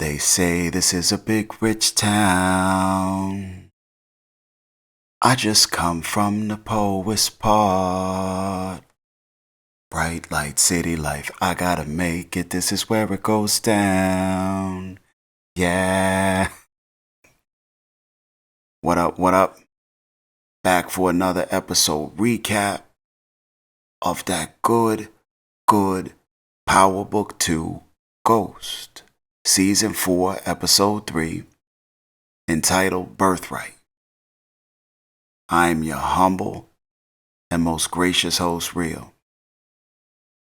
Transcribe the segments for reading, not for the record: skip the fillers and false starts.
They say this is a big rich town. I just come from the poorest part. Bright light city life, I gotta make it. This is where it goes down. Yeah. What up, what up? Back for another episode recap of that good Power Book 2 Ghost. Season 4, Episode 3, entitled Birthright. I am your humble and most gracious host, Real.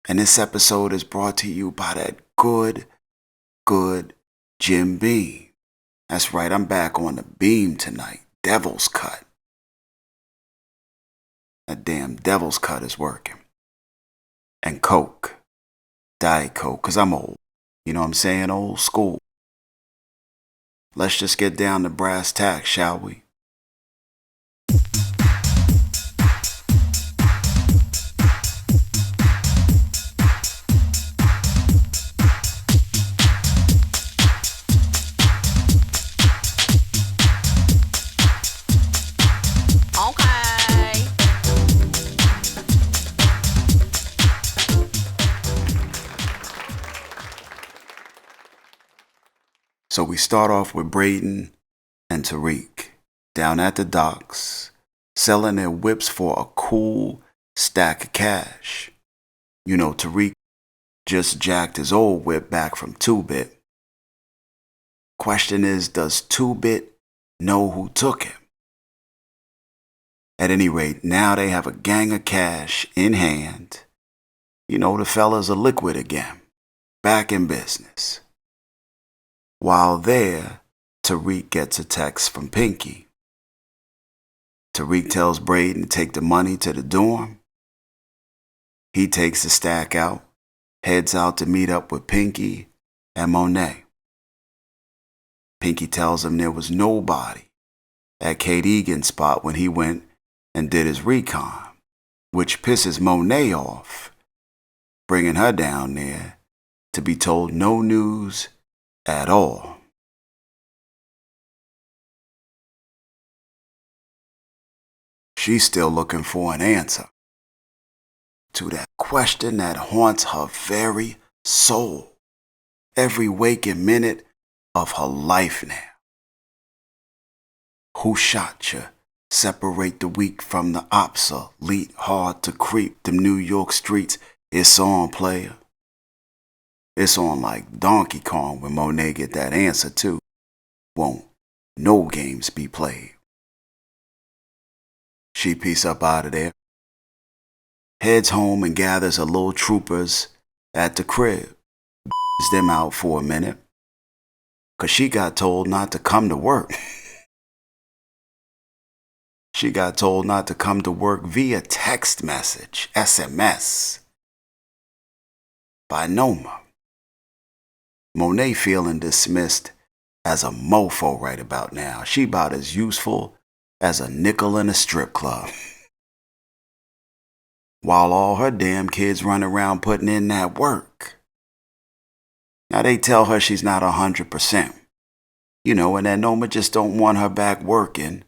And this episode is brought to you by that good Jim Beam. That's right, I'm back on the beam tonight. Devil's Cut. That damn Devil's Cut is working. And Coke. Diet Coke, because I'm old. You know what I'm saying? Old school. Let's just get down to brass tacks, shall we? So we start off with Brayden and Tariq down at the docks, selling their whips for a cool stack of cash. You know, Tariq just jacked his old whip back from 2-Bit. Question is, does 2-Bit know who took him? At any rate, now they have a gang of cash in hand. You know, the fellas are liquid again, back in business. While there, Tariq gets a text from Pinky. Tariq tells Brayden to take the money to the dorm. He takes the stack out, heads out to meet up with Pinky and Monet. Pinky tells him there was nobody at Kate Egan's spot when he went and did his recon, which pisses Monet off, bringing her down there to be told no news at all. She's still looking for an answer to that question that haunts her very soul, every waking minute of her life now. Who shot you? Separate the weak from the obsolete, hard to creep. Them New York streets, it's on, player. It's on like Donkey Kong when Monet get that answer too. Won't no games be played. She peace up out of there. Heads home and gathers her little troopers at the crib. Them out for a minute. Cause she got told not to come to work. She got told not to come to work via text message, SMS, by Noma. Monet feeling dismissed as a mofo right about now. She about as useful as a nickel in a strip club. While all her damn kids run around putting in that work. Now they tell her she's not 100%. You know, and that Noma just don't want her back working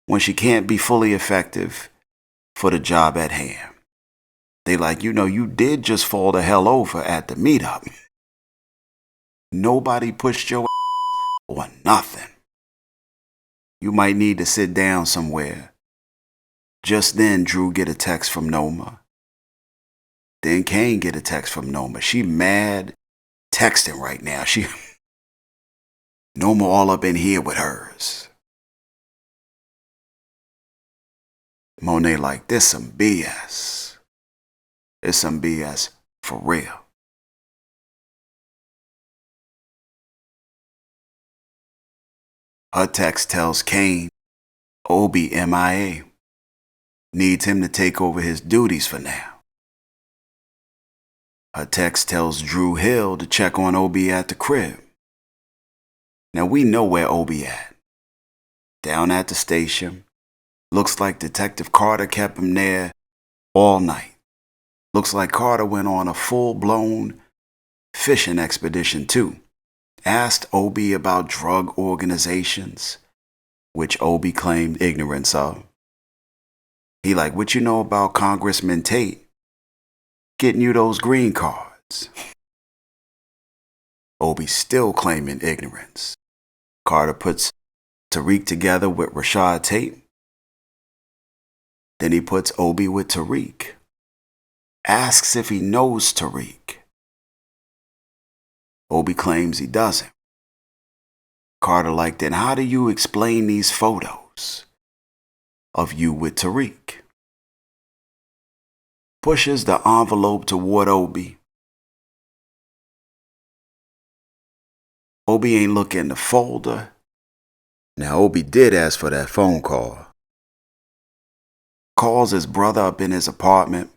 when she can't be fully effective for the job at hand. They like, you know, you did just fall the hell over at the meetup. Nobody pushed your ass or nothing. You might need to sit down somewhere. Just then, Drew get a text from Noma. Then Kane get a text from Noma. She mad texting right now. Noma all up in here with hers. Monet like, this some BS. It's some BS for real. Her text tells Kane, Obi MIA. Needs him to take over his duties for now. Her text tells Drew Hill to check on Obi at the crib. Now we know where Obi at. Down at the station. Looks like Detective Carter kept him there all night. Looks like Carter went on a full-blown fishing expedition too. asked Obi about drug organizations, which Obi claimed ignorance of. He like, what you know about Congressman Tate getting you those green cards? Obi still claiming ignorance. Carter puts Tariq together with Rashad Tate. Then he puts Obi with Tariq. Asks if he knows Tariq. Obi claims he doesn't. Carter like, then how do you explain these photos of you with Tariq? Pushes the envelope toward Obi. Obi ain't look in the folder. Now Obi did ask for that phone call. Calls his brother up in his apartment.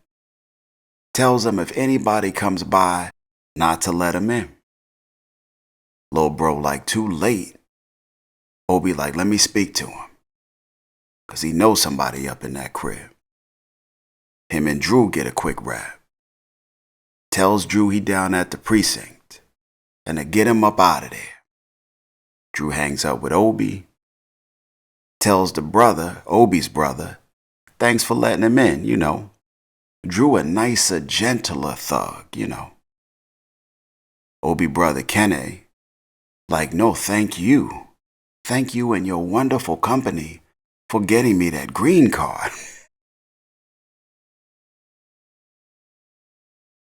Tells him if anybody comes by, not to let him in. Lil' bro like, too late. Obi like, let me speak to him. Cause he knows somebody up in that crib. Him and Drew get a quick rap. Tells Drew he down at the precinct and to get him up out of there. Drew hangs up with Obi. Tells the brother, Obi's brother, thanks for letting him in, you know. Drew a nicer, gentler thug, you know. Obi brother Kenny, like, no, thank you. Thank you and your wonderful company for getting me that green card.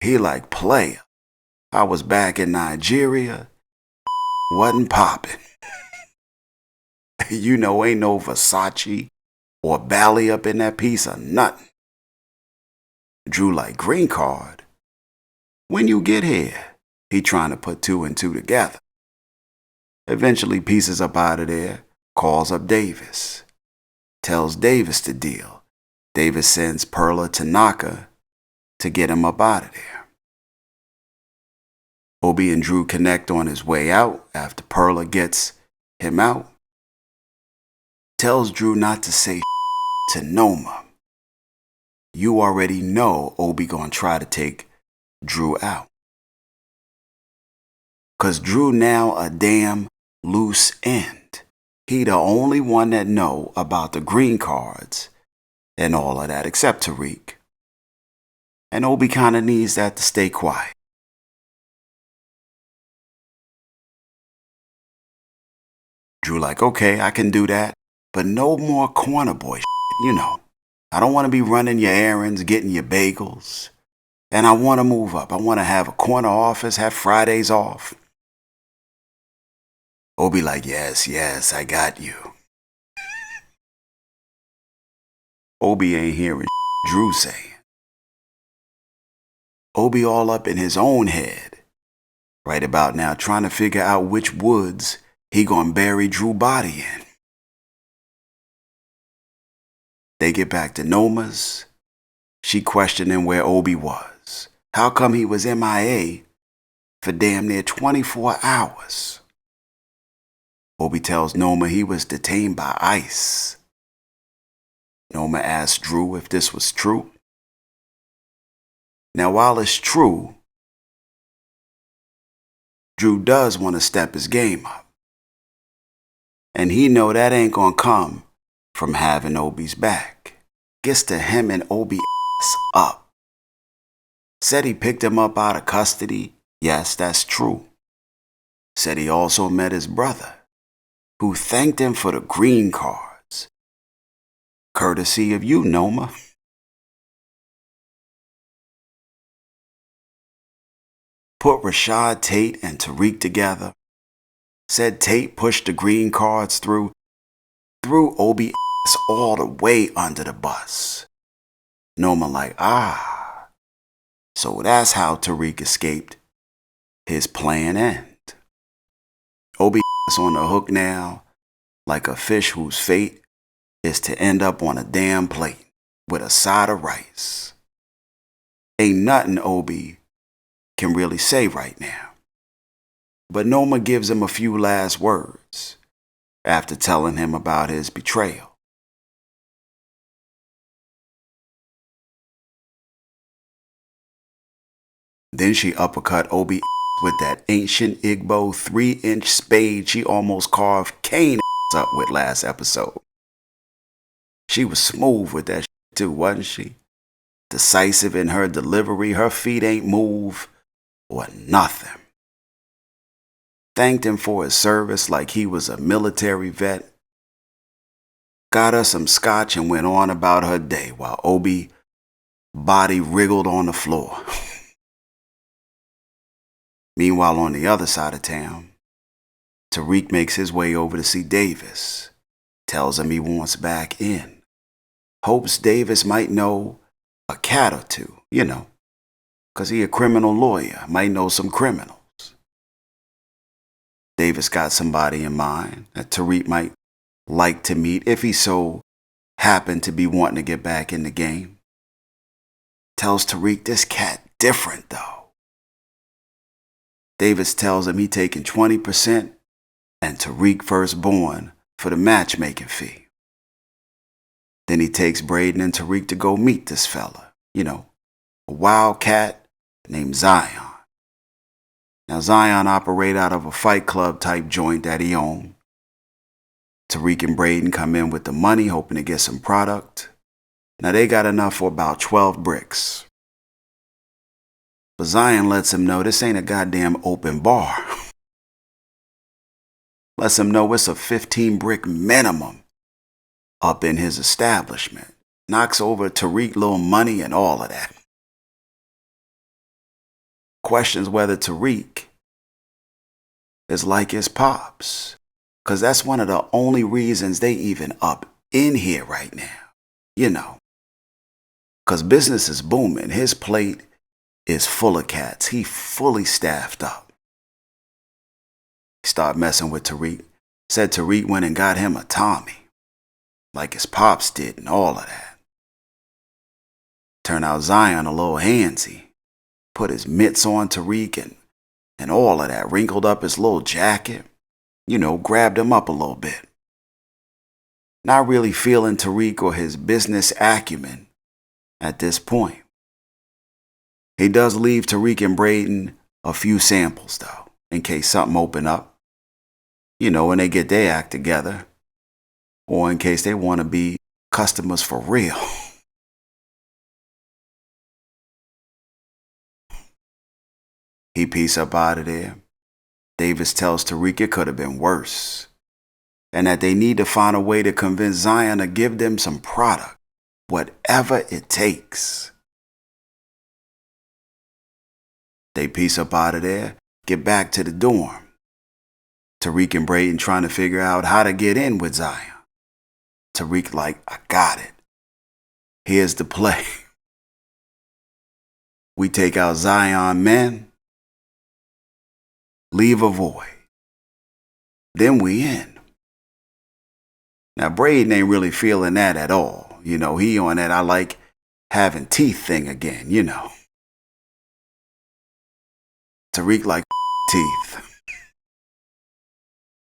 He like, player. I was back in Nigeria. Wasn't popping. You know, ain't no Versace or Bally up in that piece or nothing. Drew like, green card? When you get here? He trying to put two and two together. Eventually pieces up out of there, calls up Davis. Tells Davis to deal. Davis sends Perla to Naka to get him up out of there. Obi and Drew connect on his way out after Perla gets him out. Tells Drew not to say to Noma. You already know Obi gonna try to take Drew out. Cause Drew now a damn loose end. He the only one that know about the green cards and all of that except Tariq. And Obi kinda needs that to stay quiet. Drew like, okay, I can do that, but no more corner boy shit, you know. I don't want to be running your errands, getting your bagels. And I want to move up. I want to have a corner office, have Fridays off. Obi like, yes, I got you. Obi ain't hearing Drew saying. Obi all up in his own head. Right about now, trying to figure out which woods he gonna bury Drew body in. They get back to Noma's. She questioning where Obi was. How come he was MIA for damn near 24 hours? Obi tells Noma he was detained by ICE. Noma asks Drew if this was true. Now while it's true, Drew does want to step his game up. And he know that ain't gonna come from having Obi's back. Gets to him and Obi ass up. Said he picked him up out of custody. Yes, that's true. Said he also met his brother, who thanked him for the green cards. Courtesy of you, Noma. Put Rashad Tate and Tariq together. Said Tate pushed the green cards through Obi ass all the way under the bus. Noma like, so that's how Tariq escaped his plan end. Obi ass on the hook now, like a fish whose fate is to end up on a damn plate with a side of rice. Ain't nothing Obi can really say right now. But Noma gives him a few last words after telling him about his betrayal. Then she uppercut Obi with that ancient Igbo 3-inch spade she almost carved Cain up with last episode. She was smooth with that too, wasn't she? Decisive in her delivery, her feet ain't move or nothing. Thanked him for his service like he was a military vet. Got her some scotch and went on about her day while Obi body wriggled on the floor. Meanwhile, on the other side of town, Tariq makes his way over to see Davis. Tells him he wants back in. Hopes Davis might know a cat or two, you know, 'cause he a criminal lawyer, might know some criminals. Davis got somebody in mind that Tariq might like to meet if he so happened to be wanting to get back in the game. Tells Tariq this cat different though. Davis tells him he taking 20% and Tariq firstborn for the matchmaking fee. Then he takes Brayden and Tariq to go meet this fella, you know, a wild cat named Zion. Now Zion operate out of a fight club type joint that he owned. Tariq and Brayden come in with the money hoping to get some product. Now they got enough for about 12 bricks. But Zion lets him know this ain't a goddamn open bar. Lets him know it's a 15 brick minimum up in his establishment. Knocks over Tariq little money and all of that. Questions whether Tariq is like his pops. 'Cause that's one of the only reasons they even up in here right now. You know. 'Cause business is booming. His plate is full of cats. He fully staffed up. He started messing with Tariq. Said Tariq went and got him a Tommy. Like his pops did and all of that. Turned out Zion a little handsy. Put his mitts on Tariq and all of that. Wrinkled up his little jacket. You know, grabbed him up a little bit. Not really feeling Tariq or his business acumen at this point. He does leave Tariq and Brayden a few samples though, in case something open up. You know, when they get their act together. Or in case they want to be customers for real. He peace up out of there. Davis tells Tariq it could have been worse. And that they need to find a way to convince Zion to give them some product. Whatever it takes. They peace up out of there. Get back to the dorm. Tariq and Brayden trying to figure out how to get in with Zion. Tariq like, I got it. Here's the play. We take out Zion men. Leave a void. Then we in. Now Brayden ain't really feeling that at all. You know, he on that I like having teeth thing again, you know. Tariq like teeth.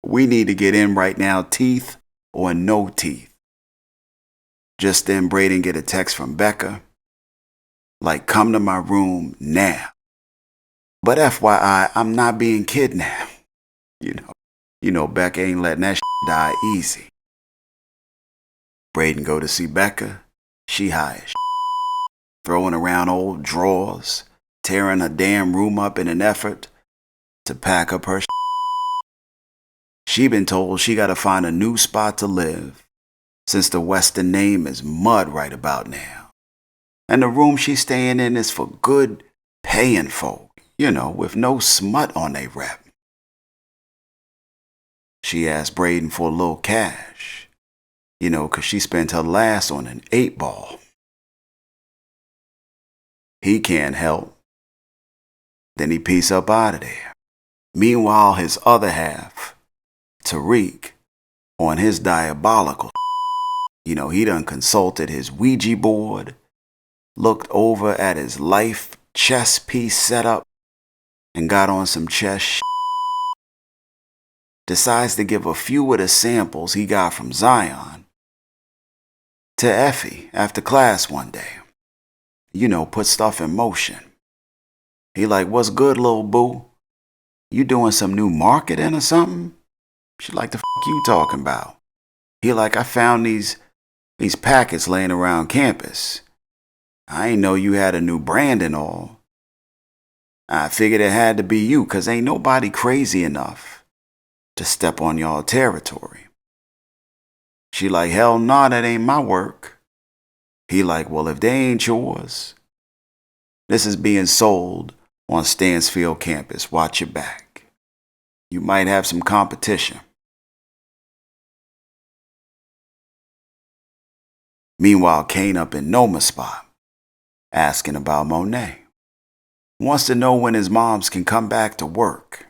We need to get in right now, teeth or no teeth. Just then Brayden get a text from Becca. Like, come to my room now. But FYI, I'm not being kidnapped. You know, Becca ain't letting that die easy. Brayden go to see Becca. She high as throwing around old drawers, tearing her damn room up in an effort to pack up her She been told she gotta find a new spot to live, since the Weston name is mud right about now. And the room she's staying in is for good paying folk. You know, with no smut on they rep. She asked Brayden for a little cash, you know, 'cause she spent her last on an 8-ball. He can't help. Then he peace up out of there. Meanwhile, his other half, Tariq, on his diabolical, you know, he done consulted his Ouija board, looked over at his life chess piece setup, and got on some chess. Decides to give a few of the samples he got from Zion to Effie after class one day. You know, put stuff in motion. He like, what's good, little boo? You doing some new marketing or something? She like, the fuck you talking about? He like, I found these packets laying around campus. I ain't know you had a new brand and all. I figured it had to be you, 'cause ain't nobody crazy enough to step on y'all territory. She like, hell nah, that ain't my work. He like, well, if they ain't yours, this is being sold on Stansfield campus. Watch your back. You might have some competition. Meanwhile, Kane up in Noma's spot, asking about Monet. Wants to know when his moms can come back to work.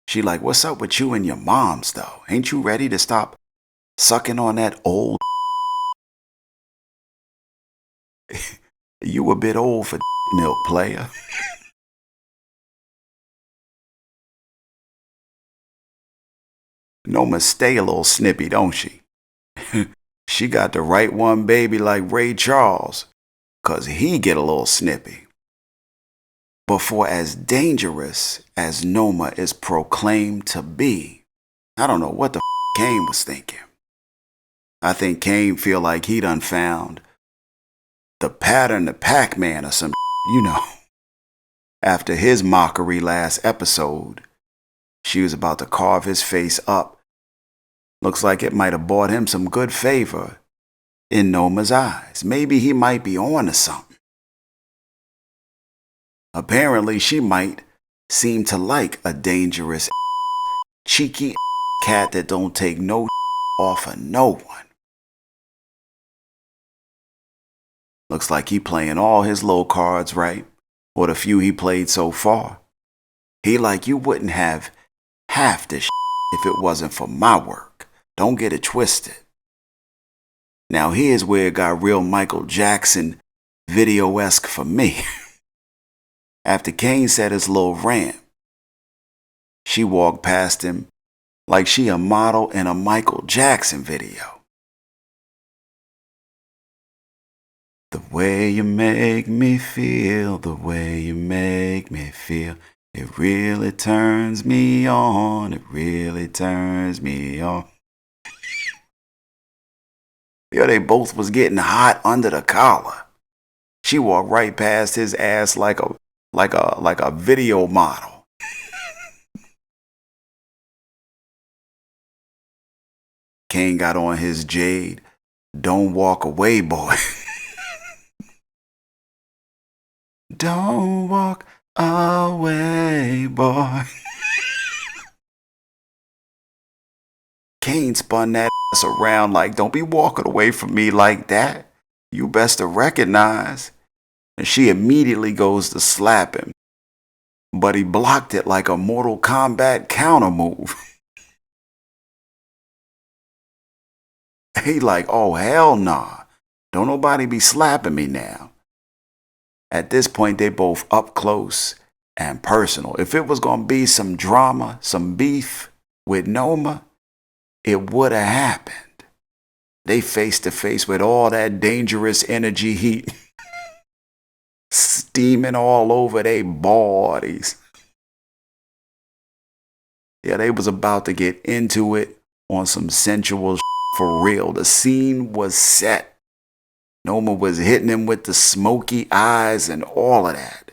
She like, what's up with you and your moms, though? Ain't you ready to stop sucking on that old? You a bit old for milk, player. Noma stay a little snippy, don't she? She got the right one baby like Ray Charles, 'cause he get a little snippy. But for as dangerous as Noma is proclaimed to be, I don't know what the Kane was thinking. I think Kane feel like he done found the pattern to Pac-Man or some, you know. After his mockery last episode, she was about to carve his face up. Looks like it might have bought him some good favor in Noma's eyes. Maybe he might be on to something. Apparently, she might seem to like a dangerous, cheeky cat that don't take no off of no one. Looks like he playing all his little cards right, or the few he played so far. He like, you wouldn't have half this if it wasn't for my work. Don't get it twisted. Now here's where it got real Michael Jackson video-esque for me. After Kane said his little rant, she walked past him like she a model in a Michael Jackson video. The way you make me feel, the way you make me feel, it really turns me on, it really turns me on. Yeah, they both was getting hot under the collar. She walked right past his ass like a video model. Kane got on his Jade, don't walk away, boy. Don't walk away, boy. Kane spun that ass around like, don't be walking away from me like that. You best to recognize. And she immediately goes to slap him. But he blocked it like a Mortal Kombat counter move. He like, oh hell nah. Don't nobody be slapping me now. At this point, they both up close and personal. If it was going to be some drama, some beef with Noma, it would have happened. They face to face with all that dangerous energy heat steaming all over their bodies. Yeah, they was about to get into it on some sensual for real. The scene was set. Noma was hitting him with the smoky eyes and all of that.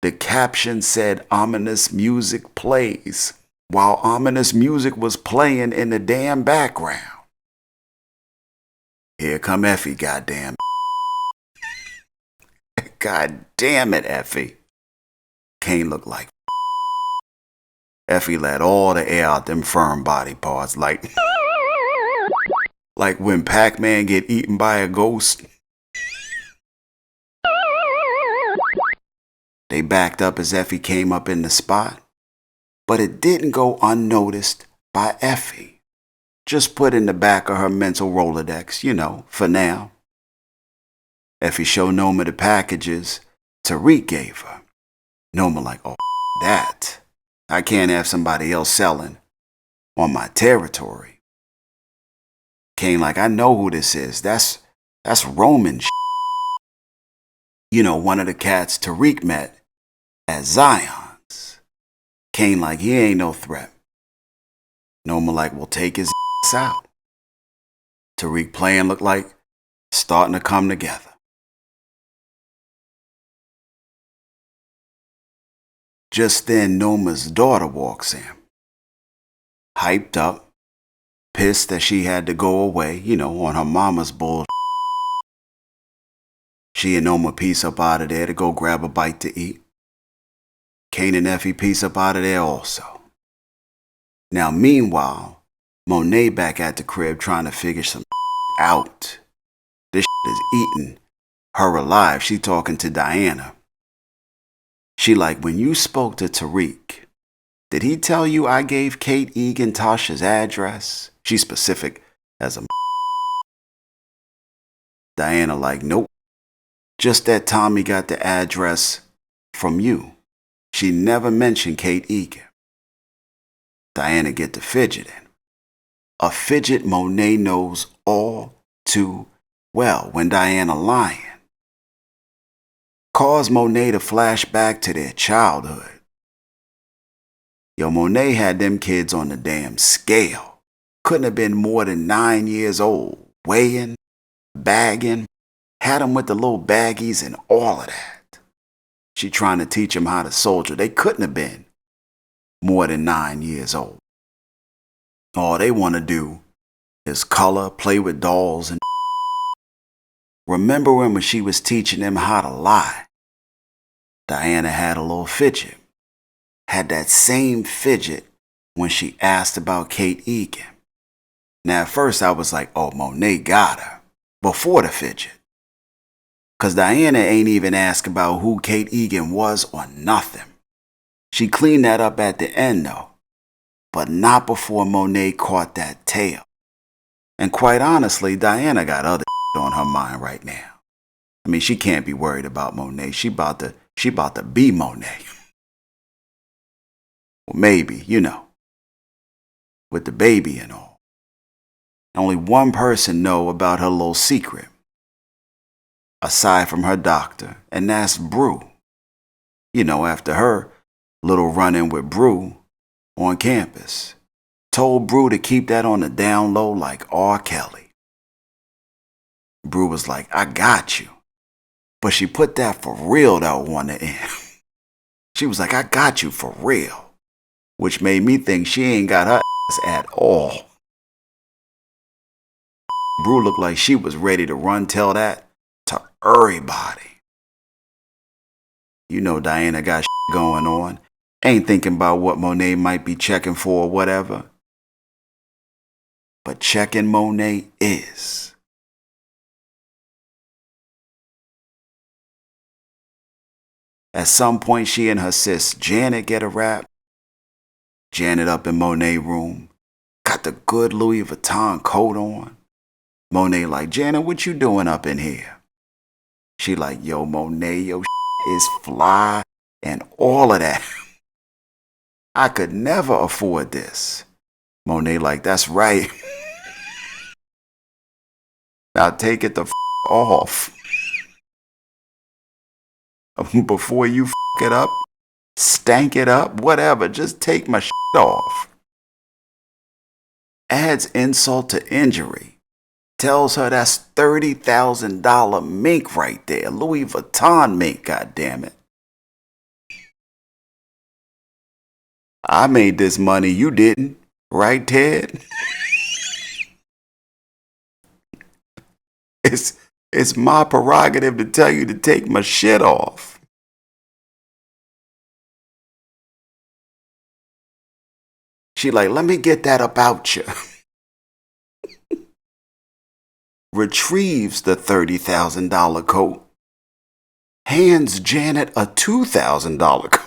The caption said, ominous music plays, while ominous music was playing in the damn background. Here come Effie, goddamn. God damn it, Effie. Kane looked like Effie let all the air out them firm body parts like when Pac-Man get eaten by a ghost. They backed up as Effie came up in the spot, but it didn't go unnoticed by Effie. Just put in the back of her mental Rolodex, you know, for now. Effie showed Noma the packages Tariq gave her. Noma like, oh, that. I can't have somebody else selling on my territory. Kane like, I know who this is. That's Roman shit. You know, one of the cats Tariq met at Zion's. Kane like, he ain't no threat. Noma like, well, take his ass out. Tariq plan looked like starting to come together. Just then, Noma's daughter walks in. Hyped up, pissed that she had to go away, on her mama's bull. She and Noma piece up out of there to go grab a bite to eat. Kane and Effie piece up out of there also. Now, meanwhile, Monet back at the crib trying to figure some out. This is eating her alive. She talking to Diana. She like, when you spoke to Tariq, did he tell you I gave Kate Egan Tasha's address? She's specific as a. Diana like, nope. Just that Tommy got the address from you. She never mentioned Kate Egan. Diana get to fidgeting. A fidget Monet knows all too well when Diana lying. Cause Monet to flash back to their childhood. Yo, Monet had them kids on the damn scale. Couldn't have been more than 9 years old. Weighing, bagging, had them with the little baggies and all of that. She trying to teach them how to soldier. They couldn't have been more than 9 years old. All they want to do is color, play with dolls, and remember when she was teaching them how to lie? Diana had a little fidget. Had that same fidget when she asked about Kate Egan. Now at first I was like, oh, Monet got her. Before the fidget. Because Diana ain't even asked about who Kate Egan was or nothing. She cleaned that up at the end though. But not before Monet caught that tail. And quite honestly, Diana got other on her mind right now. I mean, she can't be worried about Monet. She about to be Monet. Well, maybe, with the baby and all. Only one person know about her little secret. Aside from her doctor, and that's Brew. After her little run-in with Brew on campus. Told Brew to keep that on the down low like R. Kelly. Brew was like, I got you. But she put that for real though on the end. She was like, I got you for real. Which made me think she ain't got her ass at all. Brew looked like she was ready to run tell that to everybody. Diana got going on. Ain't thinking about what Monet might be checking for or whatever. But checking Monet is. At some point, she and her sis Janet get a rap. Janet up in Monet room. Got the good Louis Vuitton coat on. Monet like, Janet, what you doing up in here? She like, yo, Monet, your is fly and all of that. I could never afford this. Monet like, that's right. Now take it the off. Before you it up, stank it up, whatever, just take my off. Adds insult to injury. Tells her that's $30,000 mink right there. Louis Vuitton mink, goddammit. I made this money, you didn't. Right, Ted? It's my prerogative to tell you to take my shit off. She like, let me get that about you. Retrieves the $30,000 coat. Hands Janet a $2,000 coat.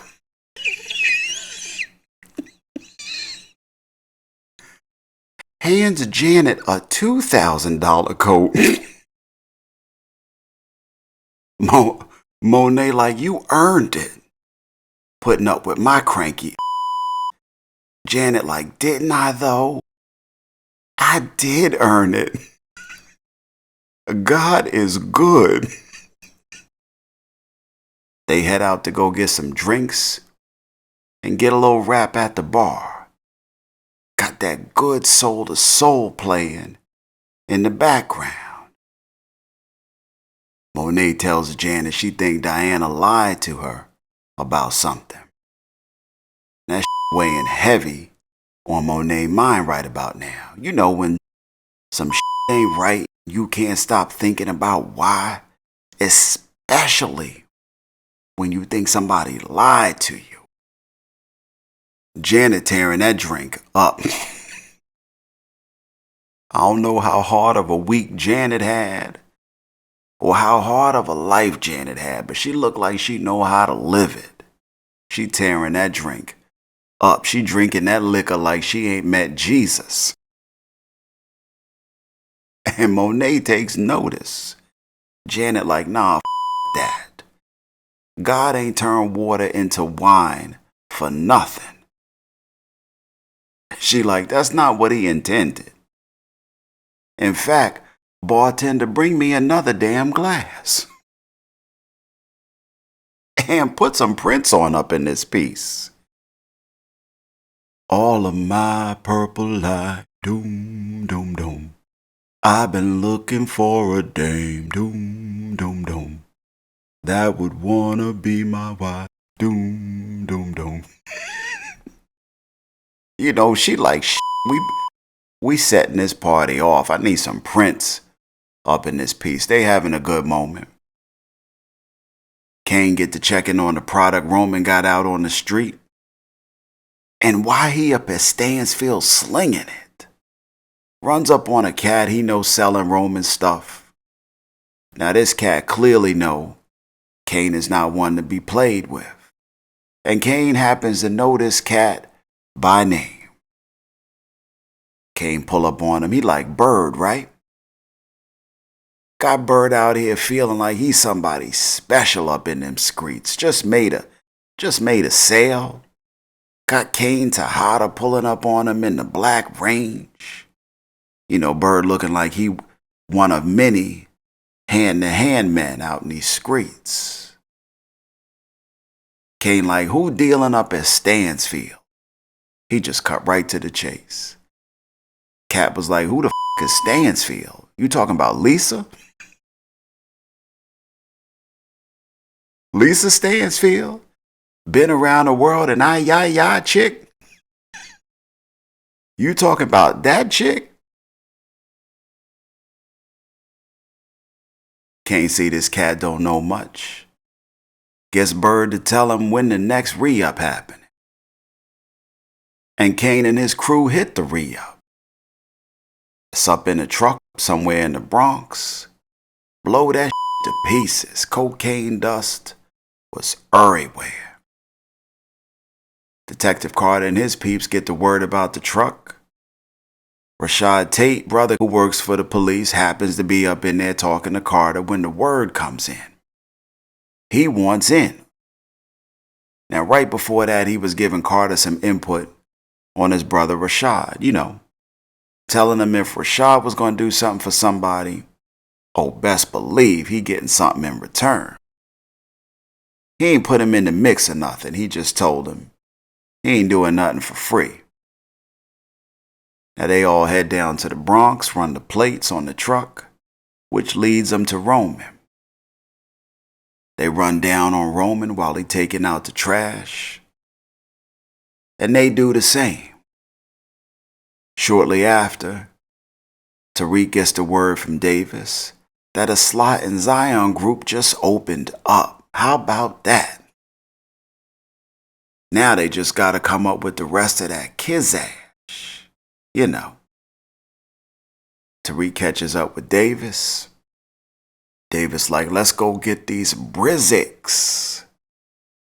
Hands Janet a $2,000 coat. Monet like, you earned it. Putting up with my cranky. Janet like, didn't I though? I did earn it. God is good. They head out to go get some drinks and get a little rap at the bar. Got that good soul to soul playing in the background. Monet tells Janet she think Diana lied to her about something. That weighing heavy on Monet's mind right about now. You know when some ain't right, you can't stop thinking about why, especially when you think somebody lied to you. Janet tearing that drink up. I don't know how hard of a week Janet had or how hard of a life Janet had, but she looked like she know how to live it. She tearing that drink up. She drinking that liquor like she ain't met Jesus. And Monet takes notice. Janet like, nah, that. God ain't turned water into wine for nothing. She like, that's not what he intended. In fact, bartender, bring me another damn glass. And put some Prince on up in this piece. All of my purple light, doom, doom, doom. I've been looking for a dame, doom, doom, doom. That would wanna be my wife, doom, doom, doom. You know, she like, we setting this party off. I need some Prince up in this piece. They having a good moment. Kane get to checking on the product Roman got out on the street. And why he up at Stansfield slinging it? Runs up on a cat he knows selling Roman stuff. Now this cat clearly know Kane is not one to be played with. And Kane happens to know this cat by name. Kane pull up on him. He like, Bird, right? Got Bird out here feeling like he's somebody special up in them streets. Just made a sale. Got Kane Tejada pulling up on him in the Black Range. You know, Bird looking like he one of many hand-to-hand men out in these streets. Kane like, who dealing up at Stansfield? He just cut right to the chase. Cat was like, who the is Stansfield? You talking about Lisa? Lisa Stansfield? Been around the world and I chick? You talking about that chick? Can't see this cat don't know much. Guess Bird to tell him when the next re-up happened. And Kane and his crew hit the re-up. It's up in a truck somewhere in the Bronx. Blow that to pieces. Cocaine dust was everywhere. Detective Carter and his peeps get the word about the truck. Rashad Tate, brother who works for the police, happens to be up in there talking to Carter when the word comes in. He wants in. Now, right before that, he was giving Carter some input on his brother Rashad, you know, telling him if Rashad was going to do something for somebody, oh, best believe he getting something in return. He ain't put him in the mix or nothing. He just told him he ain't doing nothing for free. Now they all head down to the Bronx, run the plates on the truck, which leads them to Roman. They run down on Roman while he taking out the trash. And they do the same. Shortly after, Tariq gets the word from Davis that a Slot and Zion group just opened up. How about that? Now they just gotta come up with the rest of that Chikezie. You know. Tariq catches up with Davis. Davis like, let's go get these Brizzicks.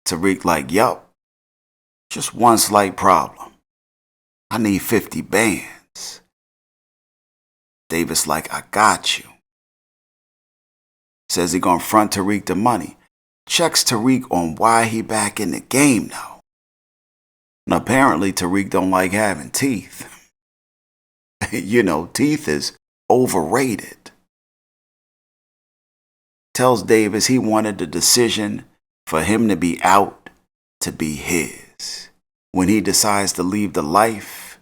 Tariq like, yup. Just one slight problem. I need 50 bands. Davis like, I got you. Says he gonna front Tariq the money. Checks Tariq on why he back in the game though. And apparently Tariq don't like having teeth. You know, teeth is overrated. Tells Davis he wanted the decision for him to be out to be his. when he decides to leave the life,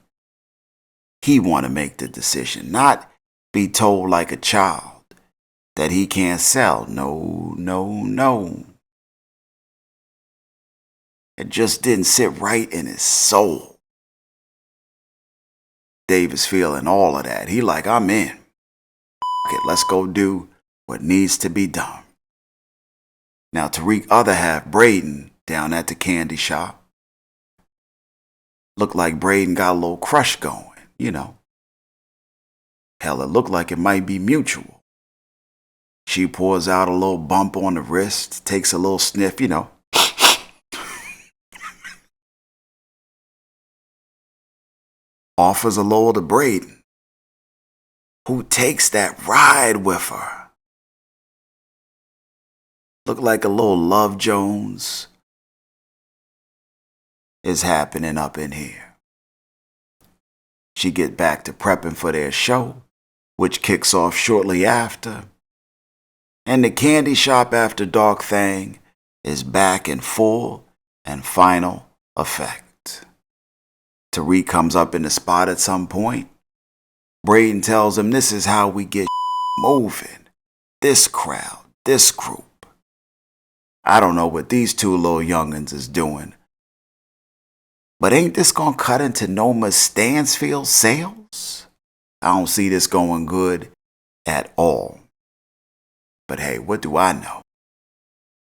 he want to make the decision, not be told like a child that he can't sell. No, no, no. It just didn't sit right in his soul. Dave is feeling all of that. He like, I'm in. It, let's go do what needs to be done. Now Tariq other half, Brayden, down at the candy shop. Looked like Brayden got a little crush going, you know. Hell, it looked like it might be mutual. She pours out a little bump on the wrist, takes a little sniff, you know. Offers a little to Brayden, who takes that ride with her. Look like a little Love Jones is happening up in here. She get back to prepping for their show, which kicks off shortly after. And the candy shop after dark thing is back in full and final effect. Tariq comes up in the spot at some point. Brayden tells him this is how we get moving. This crowd, this group. I don't know what these two little youngins is doing, but ain't this gonna cut into Noma's Stansfield sales? I don't see this going good at all. But hey, what do I know?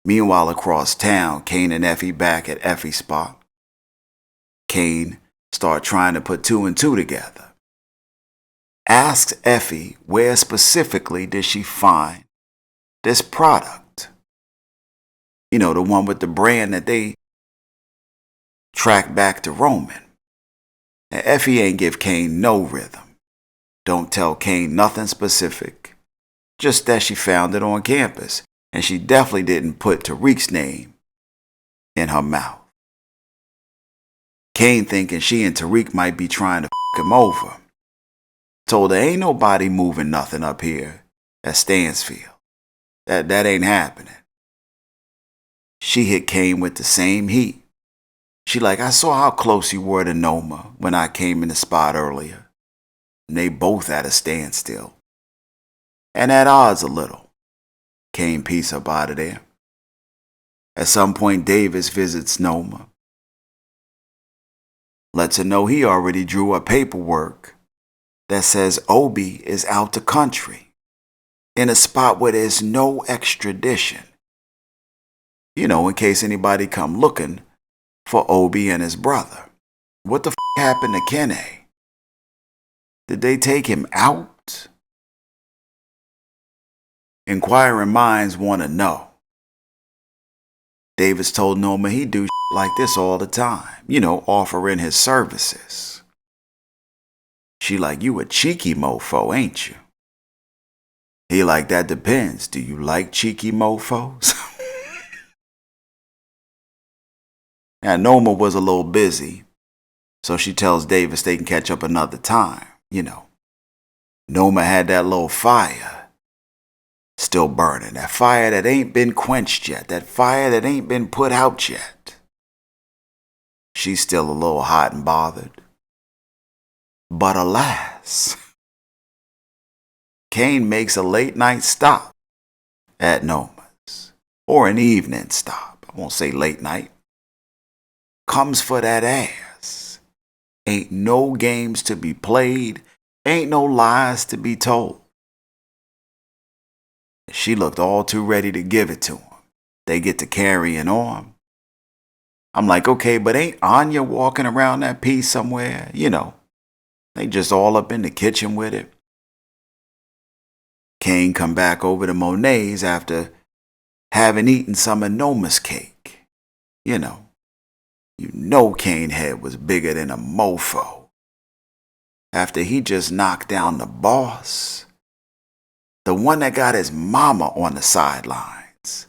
Meanwhile, across town, Kane and Effie back at Effie's spot. Kane start trying to put two and two together. Asks Effie where specifically did she find this product. You know, the one with the brand that they track back to Roman. And Effie ain't give Kane no rhythm. Don't tell Kane nothing specific. Just that she found it on campus. And she definitely didn't put Tariq's name in her mouth. Kane thinking she and Tariq might be trying to f him over. Told her ain't nobody moving nothing up here at Stansfield. That ain't happening. She hit Kane with the same heat. She like, I saw how close you were to Noma when I came in the spot earlier. And they both at a standstill. And at odds a little. Kane piece up out of there. At some point, Davis visits Noma. Lets her know he already drew up paperwork that says Obi is out the country in a spot where there's no extradition. You know, in case anybody come looking for Obi and his brother. What the f happened to Kenny? Did they take him out? Inquiring minds want to know. Davis told Noma he'd do like this all the time, you know, offering his services. She like, you a cheeky mofo, ain't you? He like, that depends. Do you like cheeky mofos? Now, Noma was a little busy, so she tells Davis they can catch up another time, you know. Noma had that little fire still burning, that fire that ain't been quenched yet, that fire that ain't been put out yet. She's still a little hot and bothered. But alas, Kane makes a late night stop at Noma's, or an evening stop. I won't say late night. Comes for that ass. Ain't no games to be played, ain't no lies to be told. She looked all too ready to give it to him. They get to carrying on. I'm like, okay, but ain't Anya walking around that piece somewhere? You know, they just all up in the kitchen with it. Kane come back over to Monet's after having eaten some of Noma's cake. You know Kane head was bigger than a mofo. After he just knocked down the boss. The one that got his mama on the sidelines.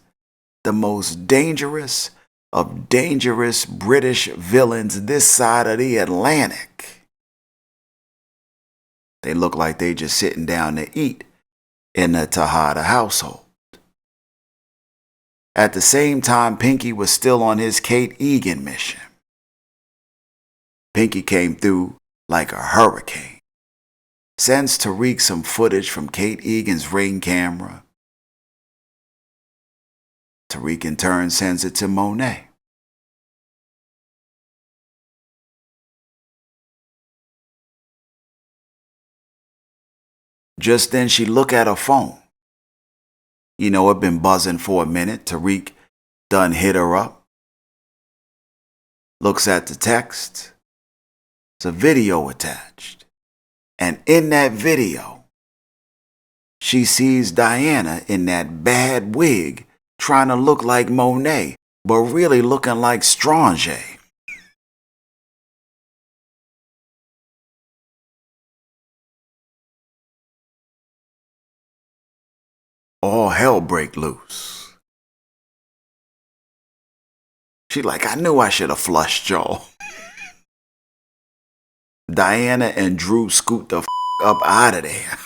The most dangerous of dangerous British villains this side of the Atlantic. They look like they just sitting down to eat in the Tejada household. At the same time, Pinky was still on his Kate Egan mission. Pinky came through like a hurricane. Sends Tariq some footage from Kate Egan's Ring camera. Tariq in turn sends it to Monet. Just then she look at her phone. You know, it been buzzing for a minute. Tariq done hit her up. Looks at the text. It's a video attached. And in that video, she sees Diana in that bad wig trying to look like Monet, but really looking like Strange. All hell break loose. She like, I knew I should have flushed y'all. Diana and Drew scoot the up out of there.